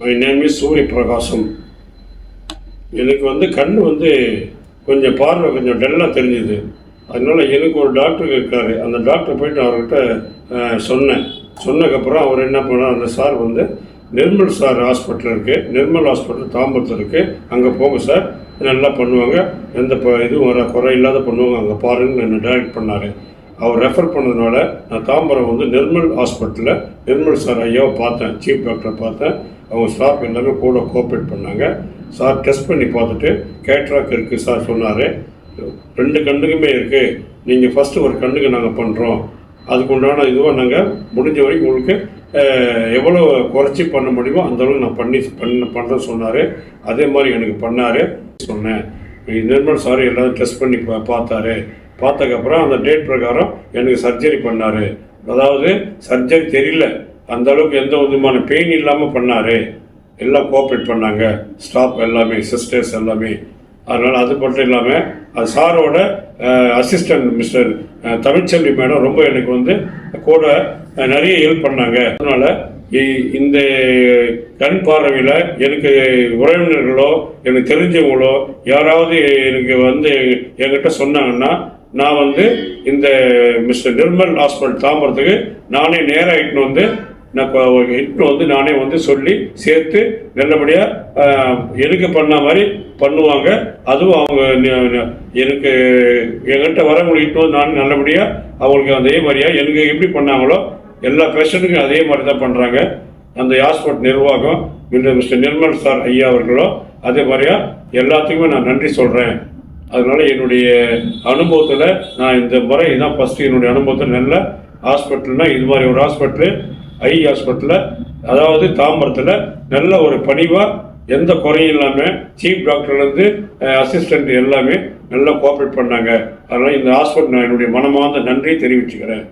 My name is சூரிய பிரகாசம். எனக்கு கண் கொஞ்சம் பார்வை கொஞ்சம் டல்லாக தெரிஞ்சுது. அதனால் எனக்கு ஒரு டாக்டர் இருக்கார். அந்த டாக்டர் போய்ட்டு அவர்கிட்ட சொன்னதுக்கப்புறம் அவர் என்ன பண்ணார், அந்த சார் நிர்மல் சார் ஹாஸ்பிட்டல் இருக்குது, நிர்மல் ஹாஸ்பிட்டல் தாம்பரத்தில் இருக்குது, அங்கே போங்க சார், நல்லா பண்ணுவாங்க, எந்த இதுவும் குறை இல்லாத பண்ணுவாங்க, அங்கே பாருங்கன்னு என்னை டைரக்ட் பண்ணார். அவர் ரெஃபர் பண்ணதுனால நான் தாம்பரம் நிர்மல் ஹாஸ்பிட்டலில் நிர்மல் சார் ஐயாவை பார்த்தேன், சீஃப் டாக்டரை பார்த்தேன். அவங்க ஸ்டாஃப் எல்லாமே கூட கோஆப்ரேட் பண்ணாங்க. சார் டெஸ்ட் பண்ணி பார்த்துட்டு கேட்ராக் இருக்குது சார் சொன்னார். 2 கண்ணுக்குமே இருக்குது, நீங்கள் ஃபஸ்ட்டு ஒரு கண்ணுக்கு நாங்கள் பண்ணுறோம், அதுக்கு உண்டான இதுவாக நாங்கள் முடிஞ்ச வரைக்கும் உங்களுக்கு எவ்வளோ குறைச்சி பண்ண முடியுமோ அந்தளவுக்கு நான் பண்ணுறேன்னு சொன்னார். அதே மாதிரி எனக்கு பண்ணார். சொன்னேன் நிர்மல் சார் எல்லோரும் டெஸ்ட் பண்ணி பார்த்ததுக்கப்புறம் அந்த டேட் பிரகாரம் எனக்கு சர்ஜரி பண்ணார். அதாவது சர்ஜரி தெரியல, அந்த அளவுக்கு எந்த விதமான பெயின் இல்லாமல் பண்ணார். எல்லாம் கோஆப்ரேட் பண்ணாங்க, ஸ்டாஃப் எல்லாமே, சிஸ்டர்ஸ் எல்லாமே. அதனால் அது மட்டும் இல்லாமல் அது சாரோட அசிஸ்டன்ட் மிஸ்டர் தமிழ்ச்செல்வி மேடம் ரொம்ப எனக்கு கூட நிறைய ஹெல்ப் பண்ணாங்க. அதனால் இந்த கண் பார்வையில் எனக்கு உறவினர்களோ எனக்கு தெரிஞ்சவங்களோ யாராவது எனக்கு என்கிட்ட சொன்னாங்கன்னா நான் இந்த மிஸ்டர் நிர்மல் ஹாஸ்பிட்டல் தாம்பரத்துக்கு நானே நேராக இட்டுன்னு நானே சொல்லி சேர்த்து நல்லபடியாக எனக்கு பண்ண மாதிரி பண்ணுவாங்க. அதுவும் அவங்க எனக்கு என்கிட்ட வரவங்களுக்கு இட்டு நான் நல்லபடியாக அவங்களுக்கு அதே மாதிரியாக எனக்கு எப்படி பண்ணாங்களோ எல்லா பேஷண்ட்டுக்கும் அதே மாதிரி தான் பண்ணுறாங்க. அந்த ஹாஸ்பிட்டல் நிர்வாகம் மிஸ்டர் நிர்மல் சார் ஐயா அவர்களோ அதே மாதிரியா எல்லாத்துக்குமே நான் நன்றி சொல்கிறேன். அதனால் என்னுடைய அனுபவத்தில் நான் இந்த முறை இதான் ஃபஸ்ட்டு என்னுடைய அனுபவத்தில் நல்ல ஹாஸ்பிட்டல்னால் இது மாதிரி ஒரு ஹாஸ்பிட்டலு ஐ ஹாஸ்பிட்டலில், அதாவது தாம்பரத்தில் நல்ல ஒரு பணிவாக எந்த குறையும் இல்லாமல் சீஃப் டாக்டர்லேருந்து அசிஸ்டண்ட் எல்லாமே நல்லா கோஆப்ரேட் பண்ணாங்க. அதனால் இந்த ஹாஸ்பிட்டல் நான் என்னுடைய மனமார்ந்த நன்றி தெரிவிச்சுக்கிறேன்.